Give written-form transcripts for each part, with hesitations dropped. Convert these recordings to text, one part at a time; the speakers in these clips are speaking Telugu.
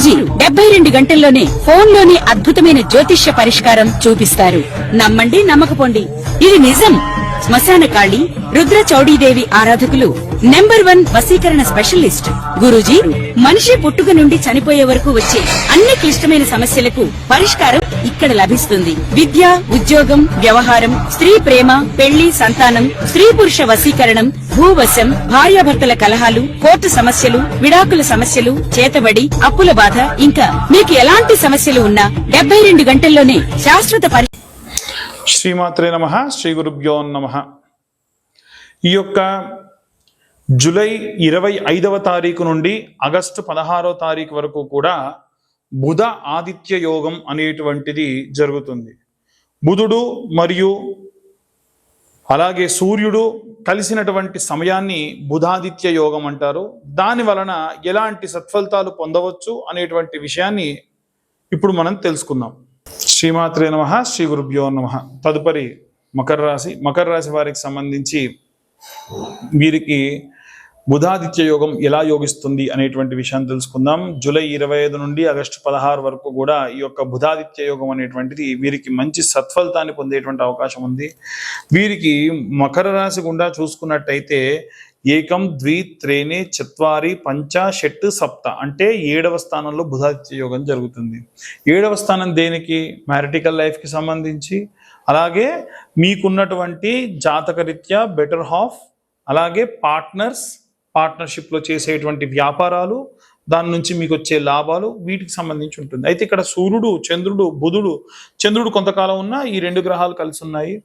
గురూజీ 72 గంటల్లోనే ఫోన్లోని అద్భుతమైన జ్యోతిష్య పరిష్కారం చూపిస్తారు. నమ్మండి నమ్మకపోండి, ఇది నిజం. శ్మశాన కాళి రుద్ర చౌడీదేవి ఆరాధకులు నంబర్ 1 వశీకరణ స్పెషలిస్ట్. గురూజీ మనిషి పుట్టుక నుండి చనిపోయే వరకు వచ్చే అన్ని క్లిష్టమైన సమస్యలకు పరిష్కారం ఇక్కడ లభిస్తుంది. విద్య, ఉద్యోగం, వ్యవహారం, స్త్రీ ప్రేమ, పెళ్లి, సంతానం, స్త్రీ పురుష వశీకరణం, భూవశం, భార్యాభర్తల కలహాలు, కోర్టు సమస్యలు, విడాకుల సమస్యలు, చేతబడి, అప్పుల బాధ, ఇంకా మీకు ఎలాంటి సమస్యలు ఉన్నా 72 గంటల్లోనే శాశ్వత శ్రీమాత్రే నమః. శ్రీ గురుభ్యో నమః. ఈ యొక్క జూలై 25వ తారీఖు నుండి ఆగస్టు 16వ తారీఖు వరకు కూడా బుధ ఆదిత్య యోగం అనేటువంటిది జరుగుతుంది. బుధుడు మరియు అలాగే సూర్యుడు కలిసినటువంటి సమయాన్ని బుధాదిత్య యోగం అంటారు. దాని వలన ఎలాంటి సత్ఫలితాలు పొందవచ్చు అనేటువంటి విషయాన్ని ఇప్పుడు మనం తెలుసుకుందాం. శ్రీమాత్రే నమః. శ్రీ గురుభ్యో నమః. తదుపరి మకర రాశి వారికి సంబంధించి వీరికి బుధాదిత్య యోగం ఎలా యోగిస్తుంది అనేటువంటి విషయాన్ని తెలుసుకుందాం. జూలై 25 నుండి ఆగస్టు 16 వరకు కూడా ఈ యొక్క బుధాదిత్య యోగం అనేటువంటిది వీరికి మంచి సత్ఫలితాన్ని పొందేటువంటి అవకాశం ఉంది. వీరికి మకర రాశి గుండా చూసుకున్నట్టయితే ఏకం, ద్వి, త్రేనే, చత్వారి, పంచ, షట్, సప్త అంటే 7వ స్థానంలో బుధాదిత్య యోగం జరుగుతుంది. 7వ స్థానం దేనికి? మ్యారిటికల్ లైఫ్కి సంబంధించి, అలాగే మీకున్నటువంటి జాతకరీత్యా బెటర్ హాఫ్, అలాగే పార్ట్నర్షిప్లో చేసేటువంటి వ్యాపారాలు, దాని నుంచి మీకు వచ్చే లాభాలు, వీటికి సంబంధించి ఉంటుంది. అయితే ఇక్కడ సూర్యుడు, చంద్రుడు, బుధుడు, చంద్రుడు కొంతకాలం ఉన్నా ఈ 2 గ్రహాలు కలిసి ఉన్నాయి.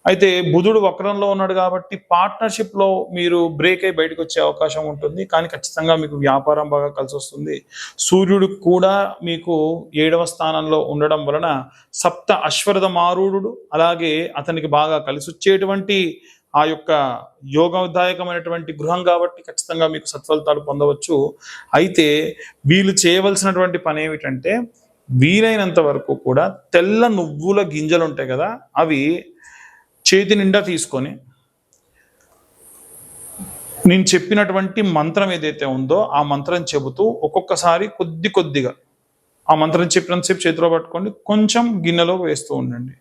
అయితే బుధుడు వక్రంలో ఉన్నాడు కాబట్టి పార్ట్నర్షిప్లో మీరు బ్రేక్ అయి బయటకు వచ్చే అవకాశం ఉంటుంది. కానీ ఖచ్చితంగా మీకు వ్యాపారం బాగా కలిసి వస్తుంది. సూర్యుడు కూడా మీకు 7వ స్థానంలో ఉండడం వలన సప్త అశ్వరథ మారూఢుడు, అలాగే అతనికి బాగా కలిసి వచ్చేటువంటి ఆ యొక్క యోగదాయకమైనటువంటి గృహం కాబట్టి ఖచ్చితంగా మీకు సత్ఫలితాలు పొందవచ్చు. అయితే వీళ్ళు చేయవలసినటువంటి పని ఏమిటంటే వీలైనంత వరకు కూడా తెల్ల నువ్వుల గింజలు ఉంటాయి కదా, అవి చేతి నిండా తీసుకొని నేను చెప్పినటువంటి మంత్రం ఏదైతే ఉందో ఆ మంత్రం చెబుతూ ఒక్కొక్కసారి కొద్దిగా ఆ మంత్రం చెప్పినంతసేపు చేతిలో పట్టుకోండి, కొంచెం గిన్నెలో వేస్తూ ఉండండి,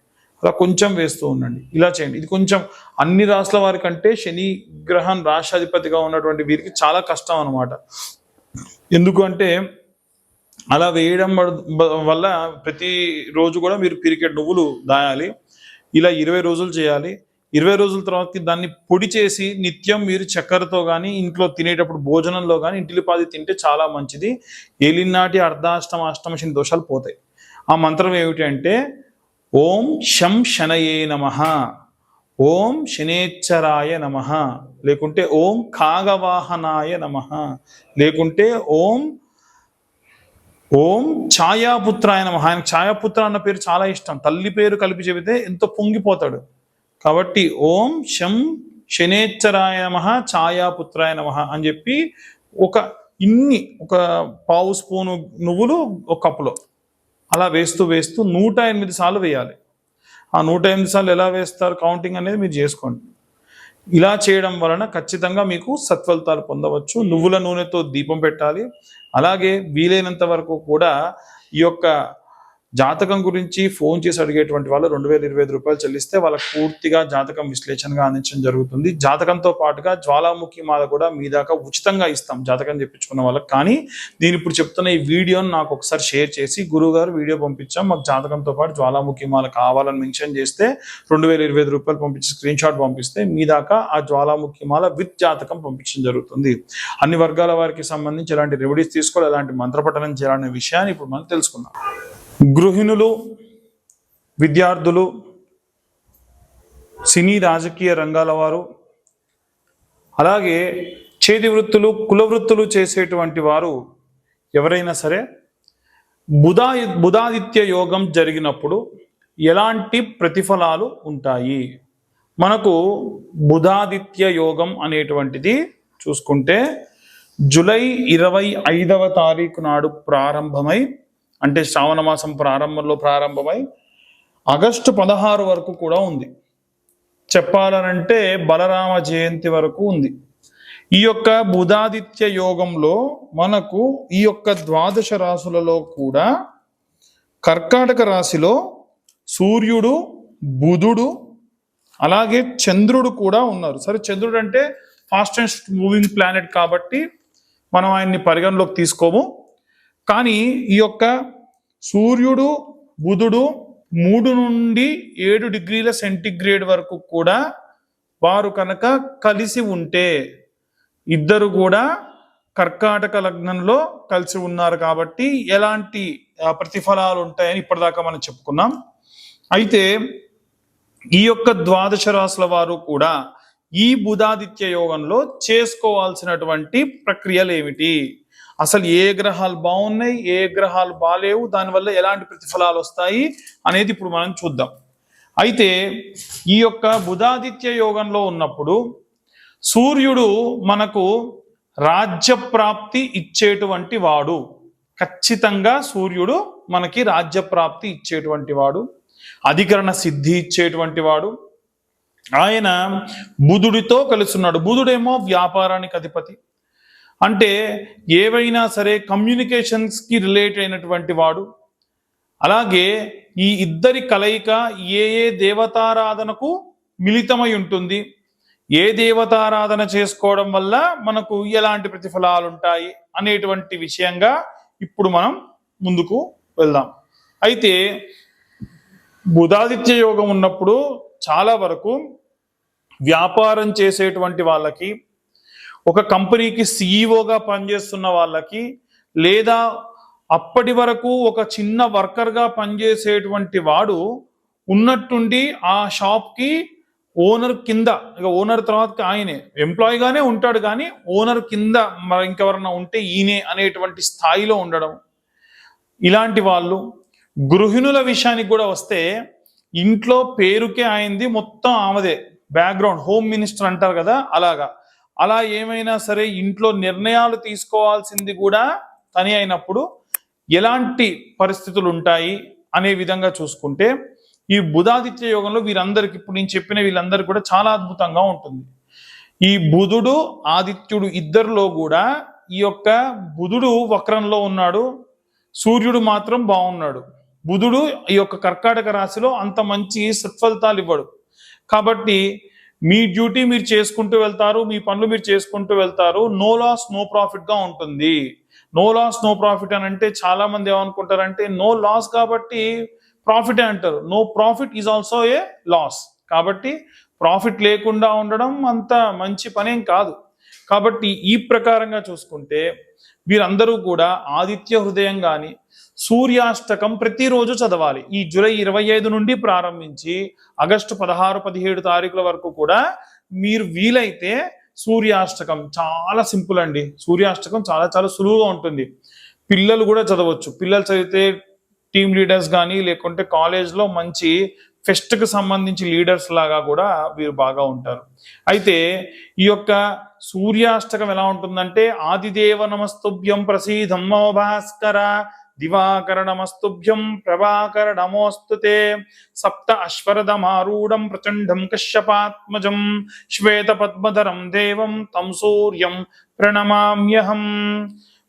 అలా కొంచెం వేస్తూ ఉండండి. ఇలా చేయండి. ఇది కొంచెం అన్ని రాశుల వారి కంటే శని గ్రహం రాష్ట్రాధిపతిగా ఉన్నటువంటి వీరికి చాలా కష్టం అన్నమాట. ఎందుకు అంటే అలా వేయడం వల్ల ప్రతి రోజు కూడా మీరు పిరికెడ్ నువ్వులు దాయాలి. ఇలా 20 రోజులు చేయాలి. 20 రోజుల తర్వాత దాన్ని పొడి చేసి నిత్యం మీరు చక్కెరతో కానీ ఇంట్లో తినేటప్పుడు భోజనంలో కానీ ఇంటిలిపాది తింటే చాలా మంచిది. ఏలినాటి అర్ధాష్టమ అష్టమ శని దోషాలు పోతాయి. ఆ మంత్రం ఏమిటి అంటే ఓం శం శనయే నమః, ఓం శనేచ్చరాయ నమః, లేకుంటే ఓం కాగవాహనాయ నమః, లేకుంటే ఓం ఛాయాపుత్రాయ నమః. ఆయన ఛాయాపుత్ర అన్న పేరు చాలా ఇష్టం. తల్లి పేరు కలిపి చెబితే ఎంతో పొంగిపోతాడు. కాబట్టి ఓం శం శనేచ్చరాయ నమః, ఛాయాపుత్రాయ నమః అని చెప్పి ఒక పావు స్పూను నువ్వులు ఒక కప్పులో అలా వేస్తూ 108 సార్లు వేయాలి. ఆ 108 సార్లు ఎలా వేస్తారు కౌంటింగ్ అనేది మీరు చేసుకోండి. ఇలా చేయడం వలన ఖచ్చితంగా మీకు సత్ఫలితాలు పొందవచ్చు. నువ్వుల నూనెతో దీపం పెట్టాలి. అలాగే వీలైనంత వరకు కూడా ఈ యొక్క జాతకం గురించి ఫోన్ చేసి అడిగేటువంటి వాళ్ళు 2025 రూపాయలు చెల్లిస్తే వాళ్ళకి పూర్తిగా జాతకం విశ్లేషణగా అందించడం జరుగుతుంది. జాతకంతో పాటుగా జ్వాలాముఖి మాల కూడా మీ దాకా ఉచితంగా ఇస్తాం జాతకం చెప్పించుకున్న వాళ్ళకి. కానీ నేను ఇప్పుడు చెప్తున్న ఈ వీడియోని నాకు ఒకసారి షేర్ చేసి గురువుగారు వీడియో పంపించాం, మాకు జాతకంతో పాటు జ్వాలాముఖి మాల కావాలని మెన్షన్ చేస్తే 2025 రూపాయలు పంపించి స్క్రీన్ షాట్ పంపిస్తే మీ దాకా ఆ జ్వాలాముఖి మాల విత్ జాతకం పంపించడం జరుగుతుంది. అన్ని వర్గాల వారికి సంబంధించి ఎలాంటి రెమెడీస్ తీసుకోవాలి, ఎలాంటి మంత్రపఠనం చేయాలనే విషయాన్ని ఇప్పుడు మనం తెలుసుకుందాం. గృహిణులు, విద్యార్థులు, సినీ రాజకీయ రంగాల వారు, అలాగే చేతి వృత్తులు, కుల వృత్తులు చేసేటువంటి వారు ఎవరైనా సరే బుధాదిత్య యోగం జరిగినప్పుడు ఎలాంటి ప్రతిఫలాలు ఉంటాయి? మనకు బుధాదిత్య యోగం అనేటువంటిది చూసుకుంటే జూలై 25వ తారీఖు నాడు ప్రారంభమై, అంటే శ్రావణ మాసం ప్రారంభమై ఆగస్టు 16 వరకు కూడా ఉంది. చెప్పాలనంటే బలరామ జయంతి వరకు ఉంది. ఈ యొక్క బుధాదిత్య యోగంలో మనకు ఈ యొక్క ద్వాదశ రాశులలో కూడా కర్కాటక రాశిలో సూర్యుడు, బుధుడు, అలాగే చంద్రుడు కూడా ఉన్నారు. సరే, చంద్రుడు అంటే ఫాస్టెస్ట్ మూవింగ్ ప్లానెట్ కాబట్టి మనం ఆయన్ని పరిగణలోకి తీసుకోము. కానీ ఈ యొక్క సూర్యుడు, బుధుడు 3 నుండి 7 డిగ్రీల సెంటిగ్రేడ్ వరకు కూడా వారు కనుక కలిసి ఉంటే, ఇద్దరు కూడా కర్కాటక లగ్నంలో కలిసి ఉన్నారు కాబట్టి ఎలాంటి ప్రతిఫలాలు ఉంటాయని ఇప్పటిదాకా మనం చెప్పుకున్నాం. అయితే ఈ యొక్క ద్వాదశ రాశుల వారు కూడా ఈ బుధాదిత్య యోగంలో చేసుకోవాల్సినటువంటి ప్రక్రియలు ఏమిటి, అసలు ఏ గ్రహాలు బాగున్నాయి, ఏ గ్రహాలు బాలేవు, దానివల్ల ఎలాంటి ప్రతిఫలాలు వస్తాయి అనేది ఇప్పుడు మనం చూద్దాం. అయితే ఈ యొక్క బుధాదిత్య యోగంలో ఉన్నప్పుడు సూర్యుడు మనకు రాజ్యప్రాప్తి ఇచ్చేటువంటి వాడు. ఖచ్చితంగా సూర్యుడు మనకి రాజ్యప్రాప్తి ఇచ్చేటువంటి వాడు, అధికరణ సిద్ధి ఇచ్చేటువంటి వాడు. ఆయన బుధుడితో కలిసి ఉన్నాడు. బుధుడేమో వ్యాపారానికి అధిపతి, అంటే ఏవైనా సరే కమ్యూనికేషన్స్కి రిలేట్ అయినటువంటి వాడు. అలాగే ఈ ఇద్దరి కలయిక ఏ ఏ దేవతారాధనకు మిళితమై ఉంటుంది, ఏ దేవతారాధన చేసుకోవడం వల్ల మనకు ఎలాంటి ప్రతిఫలాలు ఉంటాయి అనేటువంటి విషయంగా ఇప్పుడు మనం ముందుకు వెళ్దాం. అయితే బుధాదిత్య యోగం ఉన్నప్పుడు చాలా వరకు వ్యాపారం చేసేటువంటి వాళ్ళకి, ఒక కంపెనీకి సిఇఓగా పనిచేస్తున్న వాళ్ళకి, లేదా అప్పటి వరకు ఒక చిన్న వర్కర్గా పనిచేసేటువంటి వాడు ఉన్నట్టుండి ఆ షాప్కి ఓనర్ కింద, ఇక ఓనర్ తర్వాత ఆయనే ఎంప్లాయీగానే ఉంటాడు కానీ ఓనర్ కింద మరి ఇంకెవరన్నా ఉంటే ఈయనే అనేటువంటి స్థాయిలో ఉండడం. ఇలాంటి వాళ్ళు. గృహిణుల విషయానికి కూడా వస్తే ఇంట్లో పేరుకే అయింది, మొత్తం ఆమెదే, బ్యాక్గ్రౌండ్ హోమ్ మినిస్టర్ అంటారు కదా, అలాగా. అలా ఏమైనా సరే ఇంట్లో నిర్ణయాలు తీసుకోవాల్సింది కూడా తని అయినప్పుడు ఎలాంటి పరిస్థితులు ఉంటాయి అనే విధంగా చూసుకుంటే ఈ బుధాదిత్య యోగంలో వీరందరికి, ఇప్పుడు నేను చెప్పిన వీళ్ళందరికీ కూడా చాలా అద్భుతంగా ఉంటుంది. ఈ బుధుడు, ఆదిత్యుడు ఇద్దరిలో కూడా ఈ యొక్క బుధుడు వక్రంలో ఉన్నాడు, సూర్యుడు మాత్రం బాగున్నాడు. బుధుడు ఈ యొక్క కర్కాటక రాశిలో అంత మంచి సత్ఫలితాలు ఇవ్వడు. కాబట్టి మీ డ్యూటీ మీరు చేసుకుంటూ వెళ్తారు, మీ పనులు మీరు చేసుకుంటూ వెళ్తారు. నో లాస్ నో ప్రాఫిట్ గా ఉంటుంది. నో లాస్ నో ప్రాఫిట్ అని అంటే చాలా మంది ఏమనుకుంటారంటే నో లాస్ కాబట్టి ప్రాఫిట్ అంటారు. No profit is also a loss. కాబట్టి ప్రాఫిట్ లేకుండా ఉండడం అంత మంచి పనేం కాదు. కాబట్టి ఈ ప్రకారంగా చూసుకుంటే వీరందరూ కూడా ఆదిత్య హృదయం కానీ సూర్యాష్టకం ప్రతిరోజు చదవాలి. ఈ జూలై 25 నుండి ప్రారంభించి ఆగస్టు 16, 17 తారీఖుల వరకు కూడా మీరు వీలైతే సూర్యాష్టకం చాలా సింపుల్ అండి. సూర్యాష్టకం చాలా చాలా సులువుగా ఉంటుంది. పిల్లలు కూడా చదవచ్చు. పిల్లలు చదివితే టీమ్ లీడర్స్ కానీ లేకుంటే కాలేజ్లో మంచి ఫెస్ట్కి సంబంధించి లీడర్స్ లాగా కూడా వీరు బాగా ఉంటారు. అయితే ఈ యొక్క సూర్యాష్టకం ఎలా ఉంటుందంటే ఆదిదేవ నమస్తుభ్యం ప్రసీదం నమో భాస్కర, దివాకర నమస్తుభ్యం ప్రభాకర నమోస్తుతే, సప్త అశ్వరథమారూఢం ప్రచండం కశ్యపాత్మజం, శ్వేత పద్మధరం దేవం తం సూర్యం ప్రణమామ్యహం.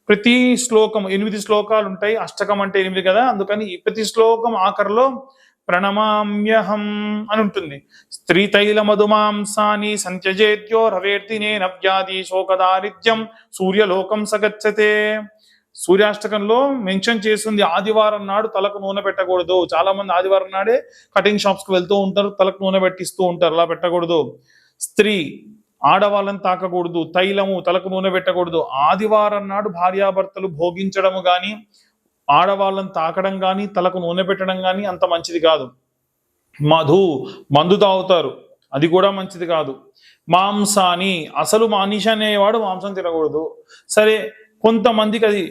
ప్రతి శ్లోకం 8 శ్లోకాలు ఉంటాయి. అష్టకం అంటే 8 కదా, అందుకని ప్రతి శ్లోకం ఆఖరిలో ప్రణమామ్యహం అని ఉంటుంది. స్త్రీ తైల మధుమాంసాని సంత్యజేత్యో రవేర్తినే నవ్యాది శోకదారిద్ర్యం సూర్యలోకం సగచ్చతే. సూర్యాష్టకంలో మెన్షన్ చేస్తుంది ఆదివారం నాడు తలకు నూనె పెట్టకూడదు. చాలా మంది ఆదివారం నాడే కటింగ్ షాప్స్ కి వెళ్తూ ఉంటారు, తలకు నూనె పెట్టిస్తూ ఉంటారు. అలా పెట్టకూడదు. స్త్రీ ఆడవాళ్ళని తాకకూడదు, తైలము తలకు నూనె పెట్టకూడదు. ఆదివారం నాడు భార్యాభర్తలు భోగించడము కానీ ఆడవాళ్ళని తాకడం కానీ తలకు నూనె పెట్టడం కానీ అంత మంచిది కాదు. మందు తాగుతారు, అది కూడా మంచిది కాదు. మాంసాని, అసలు మనిషి అనేవాడు మాంసం తినకూడదు. సరే, కొంతమందికి అది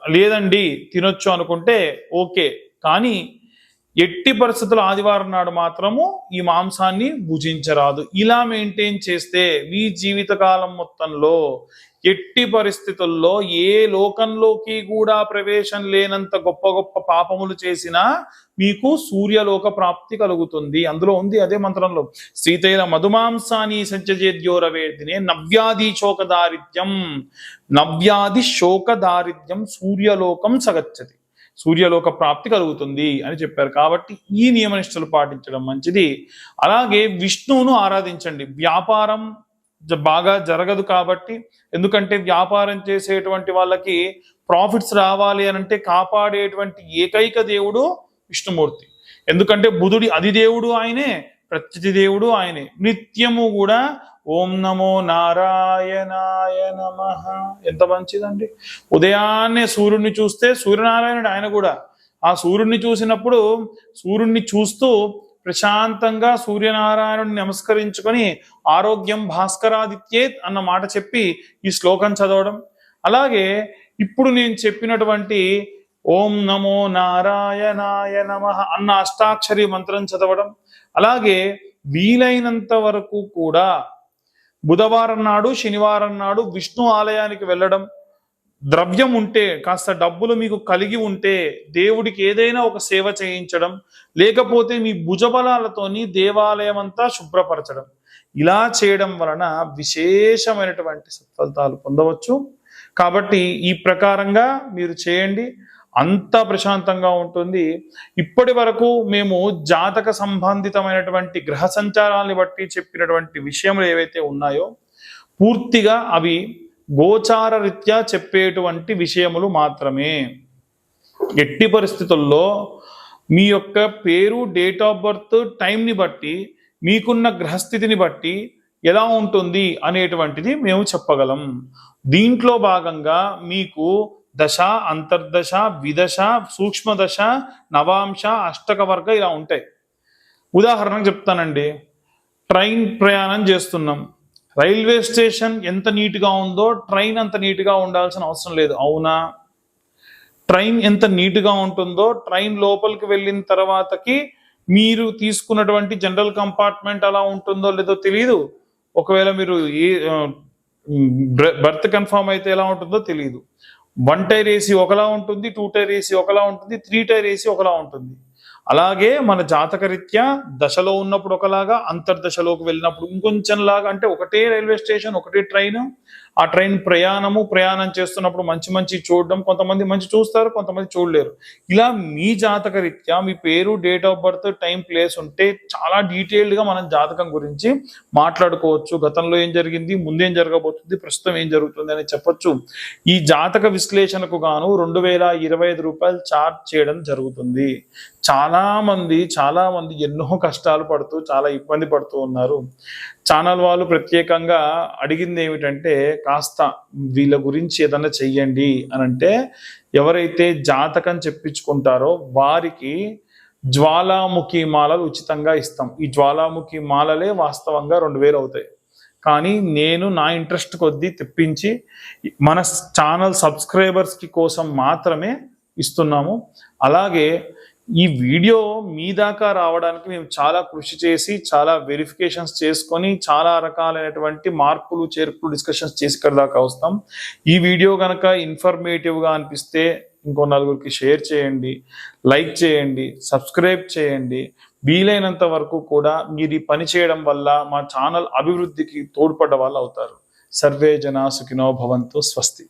లేదండి తినొచ్చు అనుకుంటే ఓకే, కానీ ఎట్టి పరిస్థితుల్లో ఆదివారం నాడు మాత్రము ఈ మాంసాన్ని భుజించరాదు. ఇలా మెయింటైన్ చేస్తే మీ జీవితకాలం మొత్తంలో ఎట్టి పరిస్థితుల్లో ఏ లోకంలోకి కూడా ప్రవేశం లేనంత గొప్ప గొప్ప పాపములు చేసినా మీకు సూర్యలోక ప్రాప్తి కలుగుతుంది. అందులో ఉంది అదే మంత్రంలో, శ్రీతైల మధుమాంసాని సంచజేద్యోరవేదినే నవ్యాధి శోకదారిద్ర్యం, నవ్యాధి శోకదారిద్ర్యం సూర్యలోకం సగచ్చతి, సూర్యలోక ప్రాప్తి కలుగుతుంది అని చెప్పారు. కాబట్టి ఈ నియమనిష్టలు పాటించడం మంచిది. అలాగే విష్ణువును ఆరాధించండి. వ్యాపారం బాగా జరగదు కాబట్టి, ఎందుకంటే వ్యాపారం చేసేటువంటి వాళ్ళకి ప్రాఫిట్స్ రావాలి అని అంటే కాపాడేటువంటి ఏకైక దేవుడు విష్ణుమూర్తి. ఎందుకంటే బుధుడి అధిదేవుడు ఆయనే, ప్రత్యతి దేవుడు ఆయనే. నిత్యము కూడా ఓం నమో నారాయణాయ నమః, ఎంత మంచిదండి. ఉదయాన్నే సూర్యుడిని చూస్తే సూర్యనారాయణుడు ఆయన కూడా, ఆ సూర్యుడిని చూసినప్పుడు సూర్యుడిని చూస్తూ ప్రశాంతంగా సూర్యనారాయణుడిని నమస్కరించుకొని ఆరోగ్యం భాస్కరాదిత్యేత్ అన్న మాట చెప్పి ఈ శ్లోకం చదవడం, అలాగే ఇప్పుడు నేను చెప్పినటువంటి ఓం నమో నారాయణాయ నమః అన్న అష్టాక్షరి మంత్రం చదవడం, అలాగే వీలైనంత వరకు కూడా బుధవారం నాడు శనివారం నాడు విష్ణు ఆలయానికి వెళ్ళడం, ద్రవ్యం ఉంటే కాస్త డబ్బులు మీకు కలిగి ఉంటే దేవుడికి ఏదైనా ఒక సేవ చేయించడం, లేకపోతే మీ భుజబలాలతోని దేవాలయం అంతా శుభ్రపరచడం, ఇలా చేయడం వలన విశేషమైనటువంటి సత్ఫలితాలు పొందవచ్చు. కాబట్టి ఈ ప్రకారంగా మీరు చేయండి, అంతా ప్రశాంతంగా ఉంటుంది. ఇప్పటి వరకు మేము జాతక సంబంధితమైనటువంటి గ్రహ సంచారాన్ని బట్టి చెప్పినటువంటి విషయములు ఏవైతే ఉన్నాయో పూర్తిగా అవి గోచార రీత్యా చెప్పేటువంటి విషయములు మాత్రమే. ఎట్టి పరిస్థితుల్లో మీ యొక్క పేరు, డేట్ ఆఫ్ బర్త్, టైంని బట్టి మీకున్న గ్రహస్థితిని బట్టి ఎలా ఉంటుంది అనేటువంటిది మేము చెప్పగలం. దీంట్లో భాగంగా మీకు దశ, అంతర్దశ, విదశ, సూక్ష్మదశ, నవాంశ, అష్టక వర్గ ఇలా ఉంటాయి. ఉదాహరణకు చెప్తానండి, ట్రైన్ ప్రయాణం చేస్తున్నాం. రైల్వే స్టేషన్ ఎంత నీట్గా ఉందో ట్రైన్ అంత నీట్గా ఉండాల్సిన అవసరం లేదు, అవునా? ట్రైన్ ఎంత నీట్గా ఉంటుందో ట్రైన్ లోపలికి వెళ్ళిన తర్వాతకి మీరు తీసుకున్నటువంటి జనరల్ కంపార్ట్మెంట్ అలా ఉంటుందో లేదో తెలియదు. ఒకవేళ మీరు ఏ బర్త్ కన్ఫర్మ్ అయితే ఎలా ఉంటుందో తెలియదు. 1 టైర్ ఏసీ ఒకలా ఉంటుంది, 2 టైర్ ఏసీ ఒకలా ఉంటుంది, 3 టైర్ ఏసీ ఒకలా ఉంటుంది. అలాగే మన జాతక రీత్యా దశలో ఉన్నప్పుడు ఒకలాగా, అంతర్దశలోకి వెళ్ళినప్పుడు ఇంకొంచెం లాగా, అంటే ఒకటే రైల్వే స్టేషన్, ఒకటే ట్రైన్, ఆ ట్రైన్ ప్రయాణం చేస్తున్నప్పుడు మంచి మంచి చూడడం, కొంతమంది మంచి చూస్తారు, కొంతమంది చూడలేరు. ఇలా మీ జాతక రీత్యా మీ పేరు, date of birth, time, place ఉంటే చాలా డీటెయిల్డ్గా మనం జాతకం గురించి మాట్లాడుకోవచ్చు. గతంలో ఏం జరిగింది, ముందేం జరగబోతుంది, ప్రస్తుతం ఏం జరుగుతుంది అని చెప్పొచ్చు. ఈ జాతక విశ్లేషణకు గాను 2025 రూపాయలు ఛార్జ్ చేయడం జరుగుతుంది. చాలా మంది ఎన్నో కష్టాలు పడుతూ చాలా ఇబ్బంది పడుతూ ఉన్నారు. ఛానల్ వాళ్ళు ప్రత్యేకంగా అడిగింది ఏమిటంటే, కాస్త వీళ్ళ గురించి ఏదన్నా చెయ్యండి అని అంటే, ఎవరైతే జాతకం చెప్పించుకుంటారో వారికి జ్వాలాముఖి మాలలు ఉచితంగా ఇస్తాం. ఈ జ్వాలాముఖి మాలలే వాస్తవంగా 2000 అవుతాయి. కానీ నేను నా ఇంట్రెస్ట్ కొద్దీ తెప్పించి మన ఛానల్ సబ్స్క్రైబర్స్కి కోసం మాత్రమే ఇస్తున్నాము. అలాగే ఈ వీడియో మీ దాకా రావడానికి మేము చాలా కృషి చేసి, చాలా వెరిఫికేషన్స్ చేసుకొని, చాలా రకాలైనటువంటి మార్పులు, చేర్పులు, డిస్కషన్స్ చేసి ఇక్కడ దాకా వస్తాం. ఈ వీడియో కనుక ఇన్ఫర్మేటివ్గా అనిపిస్తే ఇంకో నలుగురికి షేర్ చేయండి, లైక్ చేయండి, సబ్స్క్రైబ్ చేయండి. వీలైనంత వరకు కూడా మీరు ఈ పని చేయడం వల్ల మా ఛానల్ అభివృద్ధికి తోడ్పడ్డ వాళ్ళు అవుతారు. సర్వే జనా సుఖినో భవంతు. స్వస్తి.